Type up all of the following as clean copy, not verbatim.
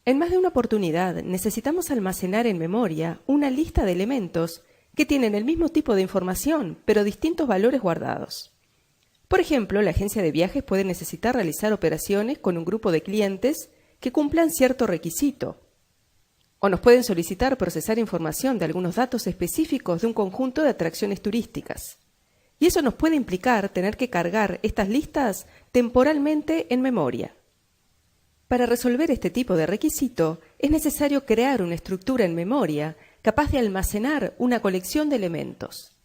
En más de una oportunidad necesitamos almacenar en memoria una lista de elementos que tienen el mismo tipo de información, pero distintos valores guardados. Por ejemplo, la agencia de viajes puede necesitar realizar operaciones con un grupo de clientes que cumplan cierto requisito, o nos pueden solicitar procesar información de algunos datos específicos de un conjunto de atracciones turísticas. Y eso nos puede implicar tener que cargar estas listas temporalmente en memoria. Para resolver este tipo de requisito, es necesario crear una estructura en memoria capaz de almacenar una colección de elementos.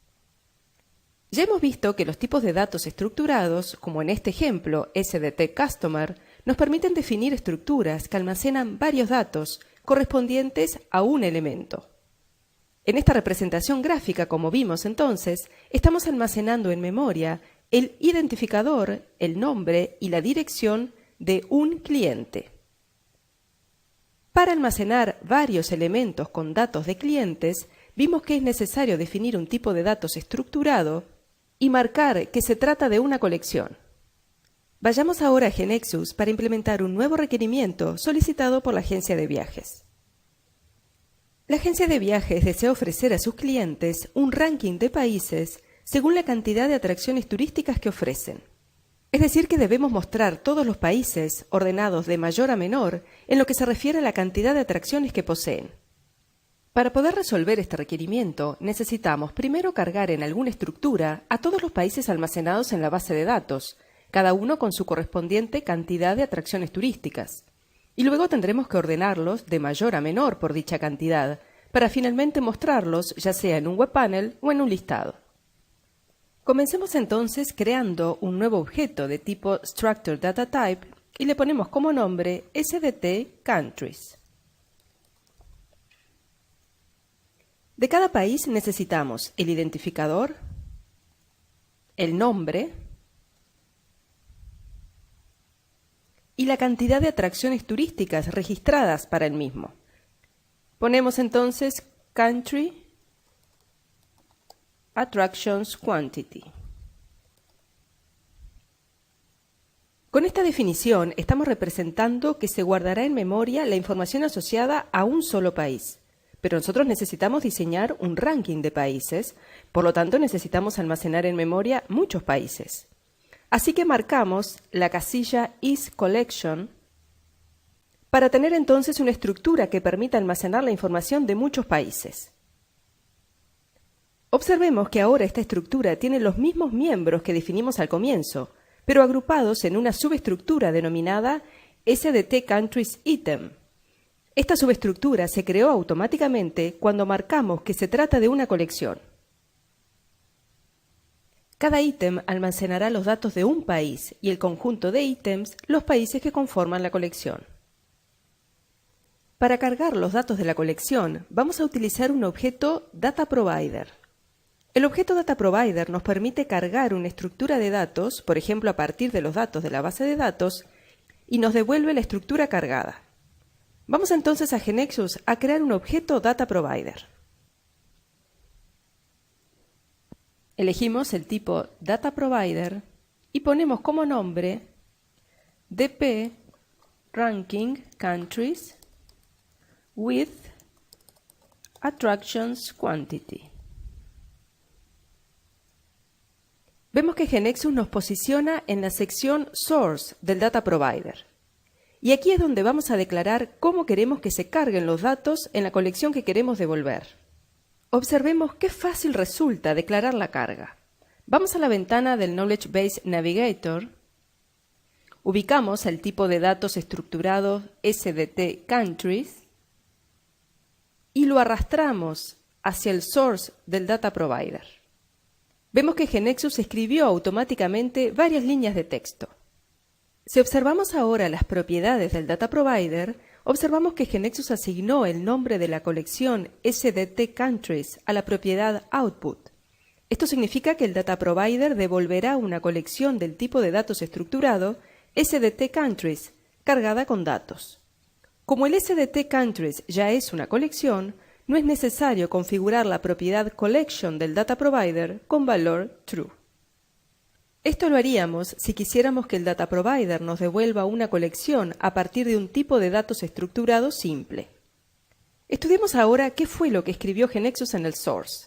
Ya hemos visto que los tipos de datos estructurados, como en este ejemplo SDT Customer, nos permiten definir estructuras que almacenan varios datos correspondientes a un elemento. En esta representación gráfica, como vimos entonces, estamos almacenando en memoria el identificador, el nombre y la dirección de un cliente. Para almacenar varios elementos con datos de clientes, vimos que es necesario definir un tipo de datos estructurado y marcar que se trata de una colección. Vayamos ahora a GeneXus para implementar un nuevo requerimiento solicitado por la agencia de viajes. La agencia de viajes desea ofrecer a sus clientes un ranking de países según la cantidad de atracciones turísticas que ofrecen. Es decir, que debemos mostrar todos los países ordenados de mayor a menor en lo que se refiere a la cantidad de atracciones que poseen. Para poder resolver este requerimiento, necesitamos primero cargar en alguna estructura a todos los países almacenados en la base de datos, cada uno con su correspondiente cantidad de atracciones turísticas. Y luego tendremos que ordenarlos de mayor a menor por dicha cantidad, para finalmente mostrarlos ya sea en un web panel o en un listado. Comencemos entonces creando un nuevo objeto de tipo StructureDataType y le ponemos como nombre SDT Countries. De cada país necesitamos el identificador, el nombre y la cantidad de atracciones turísticas registradas para el mismo. Ponemos entonces Country Attractions Quantity. Con esta definición estamos representando que se guardará en memoria la información asociada a un solo país. Pero nosotros necesitamos diseñar un ranking de países, por lo tanto necesitamos almacenar en memoria muchos países. Así que marcamos la casilla Is Collection para tener entonces una estructura que permita almacenar la información de muchos países. Observemos que ahora esta estructura tiene los mismos miembros que definimos al comienzo, pero agrupados en una subestructura denominada SDT Countries Item. Esta subestructura se creó automáticamente cuando marcamos que se trata de una colección. Cada ítem almacenará los datos de un país y el conjunto de ítems los países que conforman la colección. Para cargar los datos de la colección, vamos a utilizar un objeto DataProvider. El objeto DataProvider nos permite cargar una estructura de datos, por ejemplo a partir de los datos de la base de datos, y nos devuelve la estructura cargada. Vamos entonces a GeneXus a crear un objeto DataProvider. Elegimos el tipo DataProvider y ponemos como nombre DP Ranking Countries with Attractions Quantity. Vemos que GeneXus nos posiciona en la sección Source del DataProvider. Y aquí es donde vamos a declarar cómo queremos que se carguen los datos en la colección que queremos devolver. Observemos qué fácil resulta declarar la carga. Vamos a la ventana del Knowledge Base Navigator, ubicamos el tipo de datos estructurado SDT Countries y lo arrastramos hacia el source del DataProvider. Vemos que GeneXus escribió automáticamente varias líneas de texto. Si observamos ahora las propiedades del DataProvider, observamos que GeneXus asignó el nombre de la colección SDT Countries a la propiedad Output. Esto significa que el DataProvider devolverá una colección del tipo de datos estructurado SDT Countries, cargada con datos. Como el SDT Countries ya es una colección, no es necesario configurar la propiedad Collection del DataProvider con valor True. Esto lo haríamos si quisiéramos que el data provider nos devuelva una colección a partir de un tipo de datos estructurado simple. Estudiemos ahora qué fue lo que escribió GeneXus en el source.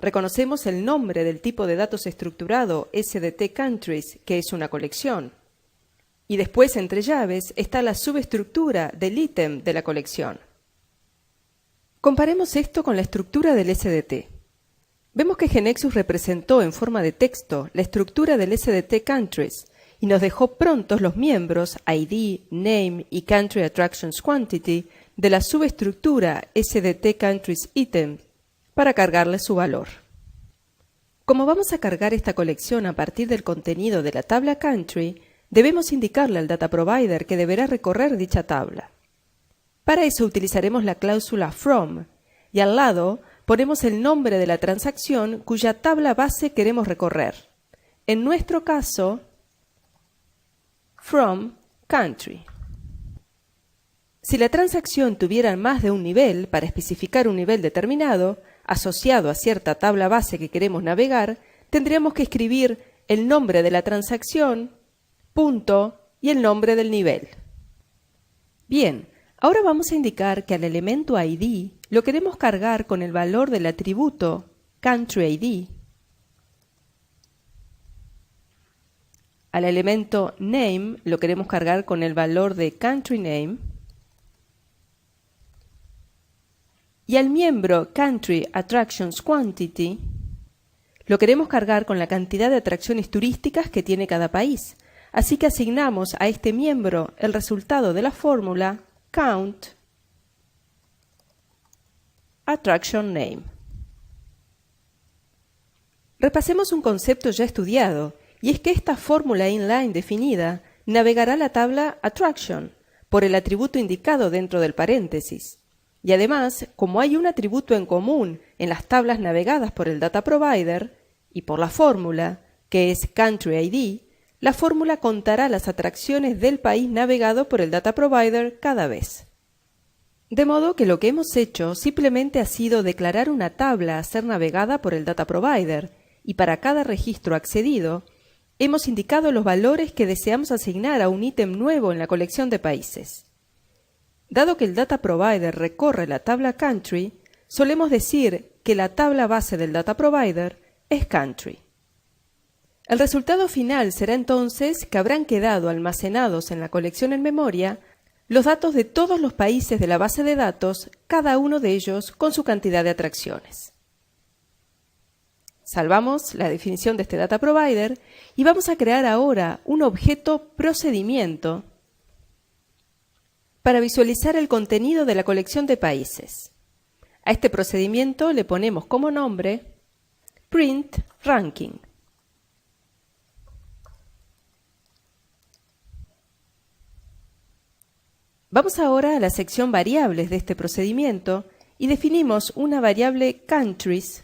Reconocemos el nombre del tipo de datos estructurado SDT countries, que es una colección. Y después, entre llaves, está la subestructura del ítem de la colección. Comparemos esto con la estructura del SDT. Vemos que GeneXus representó en forma de texto la estructura del SDT countries y nos dejó prontos los miembros ID, Name y Country Attractions Quantity de la subestructura SDT countries item para cargarle su valor. Como vamos a cargar esta colección a partir del contenido de la tabla country, debemos indicarle al data provider que deberá recorrer dicha tabla. Para eso utilizaremos la cláusula from y al lado ponemos el nombre de la transacción cuya tabla base queremos recorrer. En nuestro caso, from country. Si la transacción tuviera más de un nivel, para especificar un nivel determinado, asociado a cierta tabla base que queremos navegar, tendríamos que escribir el nombre de la transacción, punto y el nombre del nivel. Bien, ahora vamos a indicar que al elemento ID lo queremos cargar con el valor del atributo countryID, al elemento name lo queremos cargar con el valor de countryname y al miembro Country Attractions Quantity lo queremos cargar con la cantidad de atracciones turísticas que tiene cada país. Así que asignamos a este miembro el resultado de la fórmula count attraction name. Repasemos un concepto ya estudiado, y es que esta fórmula inline definida navegará la tabla attraction por el atributo indicado dentro del paréntesis. Y además, como hay un atributo en común en las tablas navegadas por el data provider y por la fórmula, que es countryID, la fórmula contará las atracciones del país navegado por el data provider cada vez. De modo que lo que hemos hecho simplemente ha sido declarar una tabla a ser navegada por el data provider y para cada registro accedido hemos indicado los valores que deseamos asignar a un ítem nuevo en la colección de países. Dado que el data provider recorre la tabla country, solemos decir que la tabla base del data provider es country. El resultado final será entonces que habrán quedado almacenados en la colección en memoria los datos de todos los países de la base de datos, cada uno de ellos con su cantidad de atracciones. Salvamos la definición de este data provider y vamos a crear ahora un objeto procedimiento para visualizar el contenido de la colección de países. A este procedimiento le ponemos como nombre print ranking. Vamos ahora a la sección variables de este procedimiento y definimos una variable countries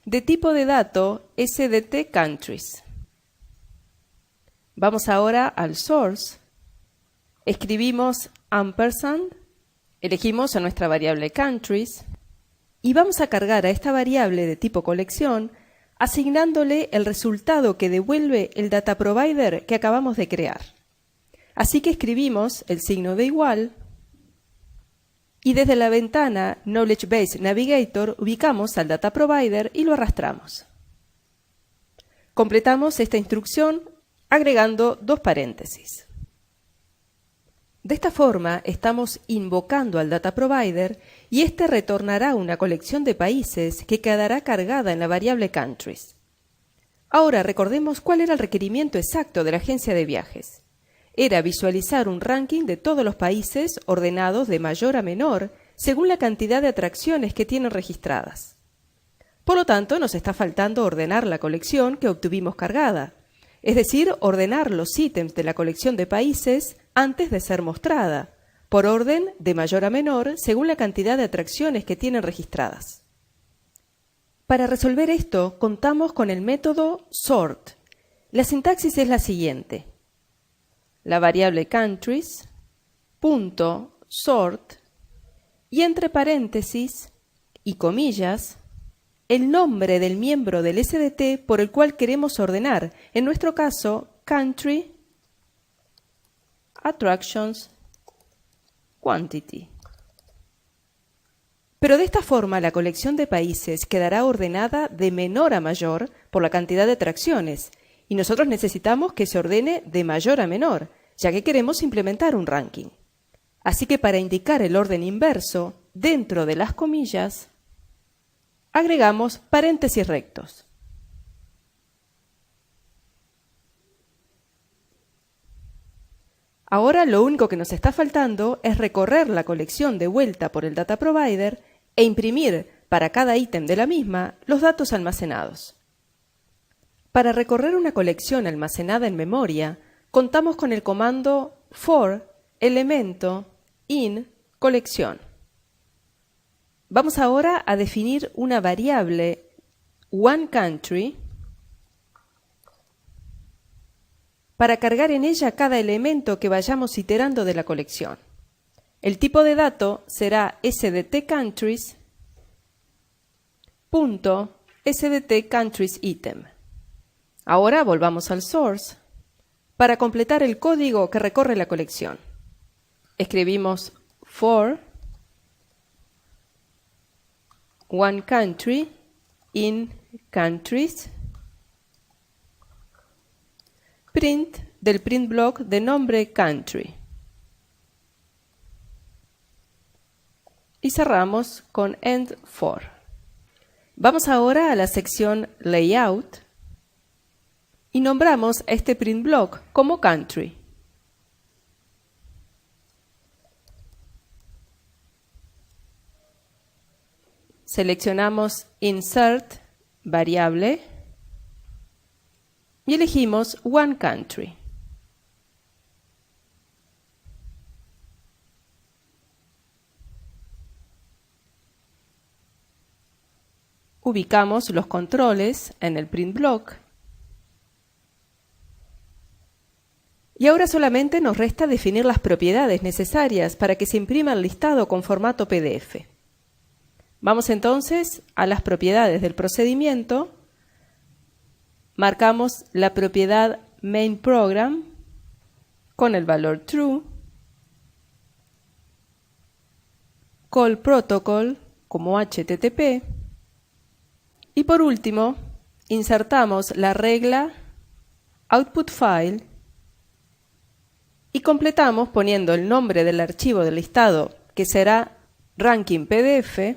de tipo de dato SDT countries. Vamos ahora al source, escribimos ampersand, elegimos a nuestra variable countries y vamos a cargar a esta variable de tipo colección asignándole el resultado que devuelve el data provider que acabamos de crear. Así que escribimos el signo de igual y desde la ventana Knowledge Base Navigator ubicamos al data provider y lo arrastramos. Completamos esta instrucción agregando dos paréntesis. De esta forma estamos invocando al data provider y éste retornará una colección de países que quedará cargada en la variable countries. Ahora recordemos cuál era el requerimiento exacto de la agencia de viajes. Era visualizar un ranking de todos los países ordenados de mayor a menor según la cantidad de atracciones que tienen registradas. Por lo tanto, nos está faltando ordenar la colección que obtuvimos cargada, es decir, ordenar los ítems de la colección de países antes de ser mostrada, por orden de mayor a menor según la cantidad de atracciones que tienen registradas. Para resolver esto, contamos con el método sort. La sintaxis es la siguiente. La variable countries, punto, sort, y entre paréntesis y comillas, el nombre del miembro del SDT por el cual queremos ordenar, en nuestro caso, Country, Attractions, Quantity. Pero de esta forma la colección de países quedará ordenada de menor a mayor por la cantidad de atracciones, y nosotros necesitamos que se ordene de mayor a menor, ya que queremos implementar un ranking. Así que para indicar el orden inverso, dentro de las comillas, agregamos paréntesis rectos. Ahora lo único que nos está faltando es recorrer la colección de vuelta por el data provider e imprimir para cada ítem de la misma los datos almacenados. Para recorrer una colección almacenada en memoria, contamos con el comando for elemento in colección. Vamos ahora a definir una variable oneCountry para cargar en ella cada elemento que vayamos iterando de la colección. El tipo de dato será sdtCountries.sdtCountriesItem. Ahora volvamos al source para completar el código que recorre la colección. Escribimos for oneCountry in countries, print del print block de nombre country. Y cerramos con end for. Vamos ahora a la sección layout y nombramos este print block como country. Seleccionamos insert variable y elegimos oneCountry. Ubicamos los controles en el print block. Y ahora solamente nos resta definir las propiedades necesarias para que se imprima el listado con formato PDF. Vamos entonces a las propiedades del procedimiento. Marcamos la propiedad MainProgram con el valor true. Call protocol como HTTP. Y por último, insertamos la regla output file y completamos poniendo el nombre del archivo del listado, que será ranking PDF,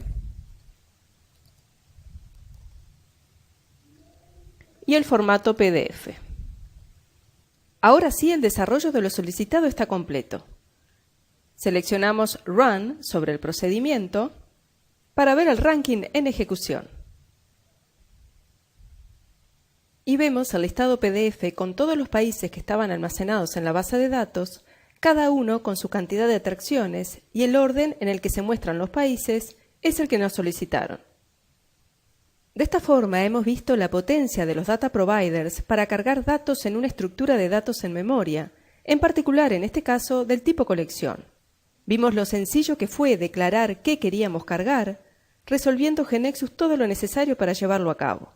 y el formato PDF. Ahora sí, el desarrollo de lo solicitado está completo. Seleccionamos Run sobre el procedimiento para ver el ranking en ejecución. Y vemos el listado PDF con todos los países que estaban almacenados en la base de datos, cada uno con su cantidad de atracciones, y el orden en el que se muestran los países es el que nos solicitaron. De esta forma hemos visto la potencia de los data providers para cargar datos en una estructura de datos en memoria, en particular en este caso del tipo colección. Vimos lo sencillo que fue declarar qué queríamos cargar, resolviendo GeneXus todo lo necesario para llevarlo a cabo.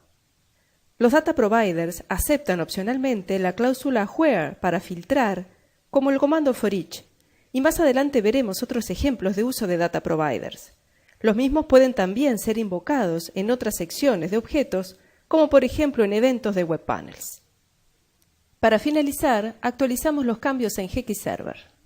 Los data providers aceptan opcionalmente la cláusula where para filtrar, como el comando for each, y más adelante veremos otros ejemplos de uso de data providers. Los mismos pueden también ser invocados en otras secciones de objetos, como por ejemplo en eventos de web panels. Para finalizar, actualizamos los cambios en GXServer.